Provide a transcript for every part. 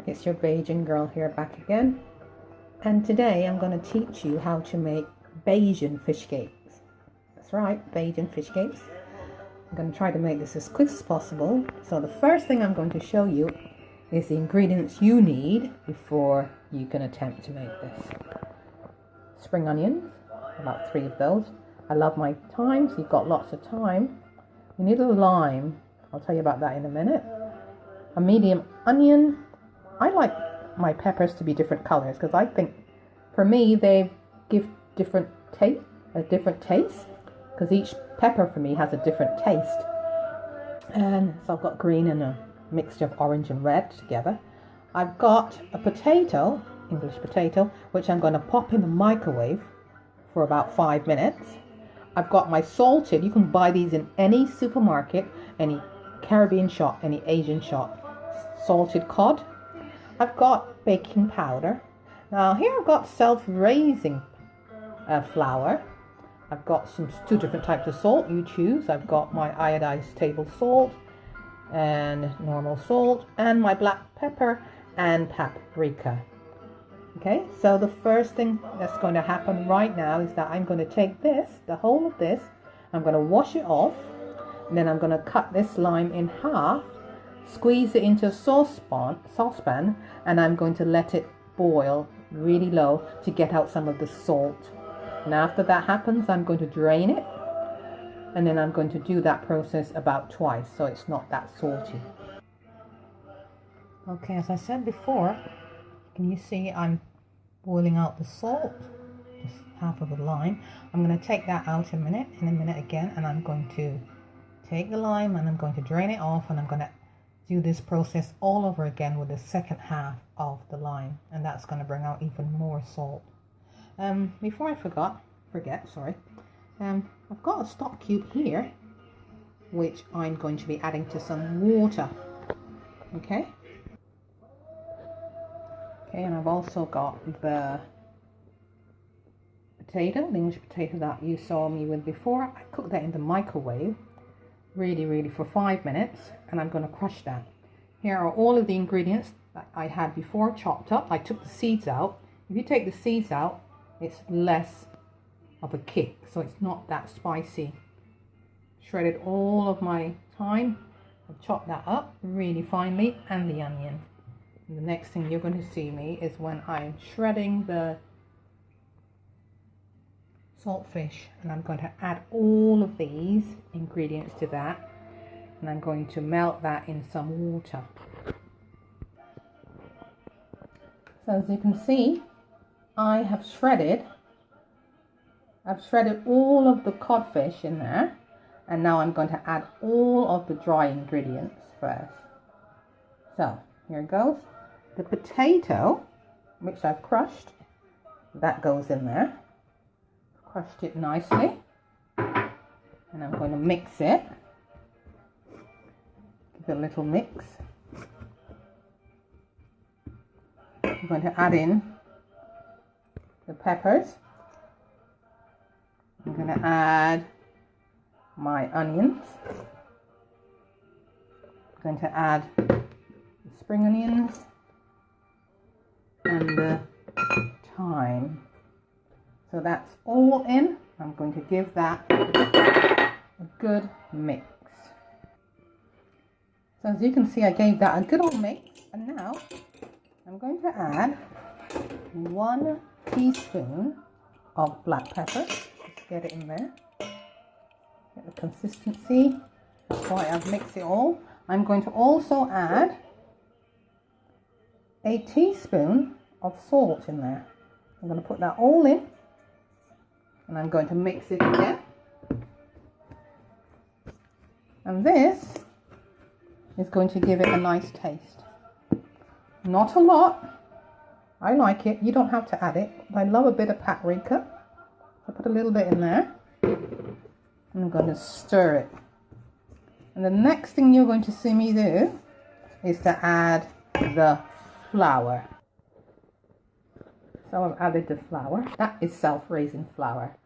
it's your Bajan girl here back again, and today I'm going to teach you how to make Bajan fish cakes. That's right, Bajan fish cakes. I'm going to try to make this as quick as possible. So the first thing I'm going to show you is the ingredients you need before you can attempt to make this. Spring onions, about 3 of those. I love my thyme, so you've got lots of thyme. You need a lime, I'll tell you about that in a minute. A medium onion. I like my peppers to be different colors because I think for me they give different taste, because each pepper for me has a different taste. And so I've got green and a mixture of orange and red together. I've got a potato, English potato, which I'm going to pop in the microwave for about 5 minutes. I've got my salted, you can buy these in any supermarket, any Caribbean shop, any Asian shop, salted cod. I've got baking powder. Now here I've got self-raising flour. I've got 2 different types of salt, you choose. I've got my iodized table salt and normal salt, and my black pepper and paprika. Okay, so the first thing that's going to happen right now is that I'm going to take this, the whole of this, I'm going to wash it off, and then I'm going to cut this lime in half, squeeze it into a saucepan, and I'm going to let it boil really low to get out some of the salt. And after that happens, I'm going to drain it, and then I'm going to do that process about twice so it's not that salty. Okay, as I said before, can you see I'm boiling out the salt, just half of the lime. I'm going to take that out in a minute again, and I'm going to take the lime and I'm going to drain it off, and I'm going to do this process all over again with the second half of the lime, and that's going to bring out even more salt. Before I forget, I've got a stock cube here which I'm going to be adding to some water. Okay, and I've also got the potato, the English potato that you saw me with before. I cooked that in the microwave really for 5 minutes, and I'm going to crush that. Here are all of the ingredients that I had before chopped up. I took the seeds out. If you take the seeds out, it's less of a kick, so it's not that spicy. Shredded all of my thyme. I've chopped that up really finely, and the onion. And the next thing you're going to see me is when I'm shredding the saltfish, and I'm going to add all of these ingredients to that, and I'm going to melt that in some water. So as you can see, I've shredded all of the codfish in there, and now I'm going to add all of the dry ingredients first. So here it goes. The potato, which I've crushed, that goes in there. Crushed it nicely, and I'm going to mix it. Give it a little mix. I'm going to add in the peppers. I'm going to add my onions. I'm going to add the spring onions and the thyme. So that's all in. I'm going to give that a good mix. So as you can see, I gave that a good old mix, and now I'm going to add 1 teaspoon of black pepper. Just get it in there. Get the consistency. That's why I've mixed it all. I'm going to also add a teaspoon of salt in there. I'm going to put that all in, and I'm going to mix it again. And this is going to give it a nice taste. Not a lot. I like it. You don't have to add it. I love a bit of paprika. I put a little bit in there. And I'm going to stir it. And the next thing you're going to see me do is to add the flour. So I've added the flour. That is self-raising flour.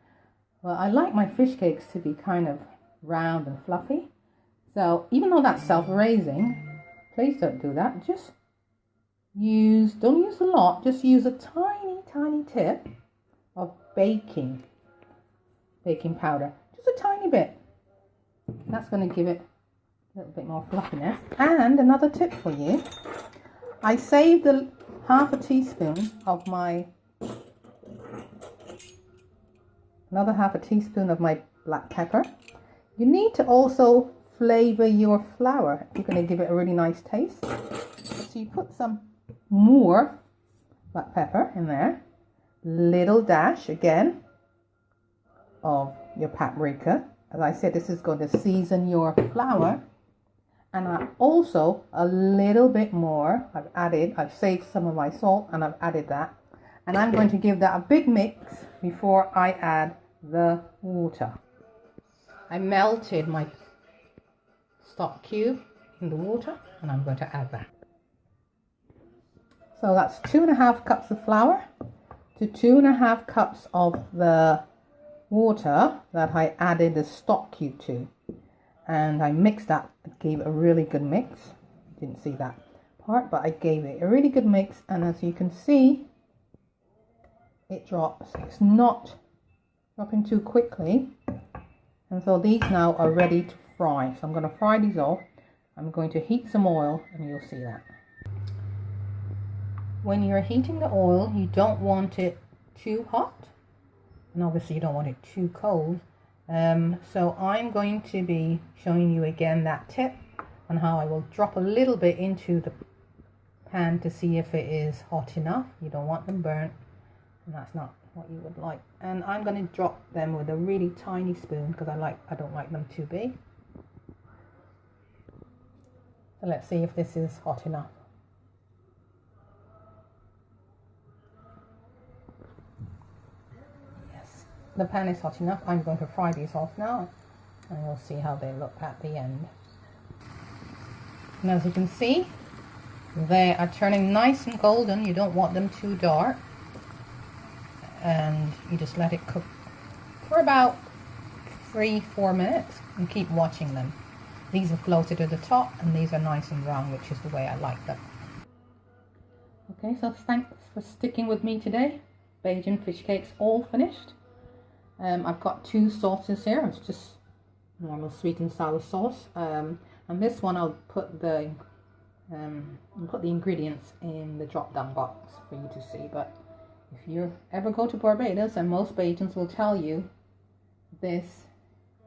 Well, I like my fish cakes to be kind of round and fluffy. So even though that's self-raising, please don't do that. Just don't use a lot, just use a tiny tip of baking powder, just a tiny bit. That's going to give it a little bit more fluffiness. And another tip for you, I saved half a teaspoon of my black pepper. You need to also flavor your flour if you're going to give it a really nice taste. So you put some more black pepper in there, little dash again of your paprika. As I said, this is going to season your flour. And also a little bit more I've saved some of my salt and I've added that. And I'm going to give that a big mix before I add the water. I melted my stock cube in the water and I'm going to add that. So that's 2.5 cups of flour to 2.5 cups of the water that I added the stock cube to. And I mixed that, gave it a really good mix. Didn't see that part, but I gave it a really good mix. And as you can see, it drops. It's not dropping too quickly. And so these now are ready to fry. So I'm going to fry these off. I'm going to heat some oil and you'll see that. When you're heating the oil, you don't want it too hot. And obviously you don't want it too cold. So I'm going to be showing you again that tip on how I will drop a little bit into the pan to see if it is hot enough. You don't want them burnt, and that's not what you would like. And I'm going to drop them with a really tiny spoon because I don't like them too big. So let's see if this is hot enough. The pan is hot enough. I'm going to fry these off now and you'll see how they look at the end. And as you can see, they are turning nice and golden. You don't want them too dark. And you just let it cook for about 3-4 minutes and keep watching them. These are floated to the top and these are nice and brown, which is the way I like them. Okay, so thanks for sticking with me today. Bajan fish cakes all finished. I've got 2 sauces here. It's just normal sweet and sour sauce. And this one I'll put the ingredients in the drop down box for you to see. But if you ever go to Barbados, and most Bajans will tell you, this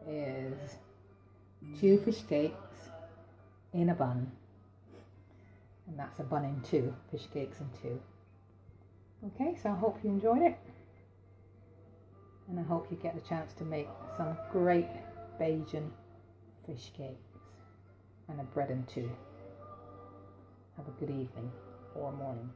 is 2 fish cakes in a bun. And that's a bun in 2, fish cakes in 2. Okay, so I hope you enjoyed it. And I hope you get the chance to make some great Bajan fish cakes and a bread and 2. Have a good evening or morning.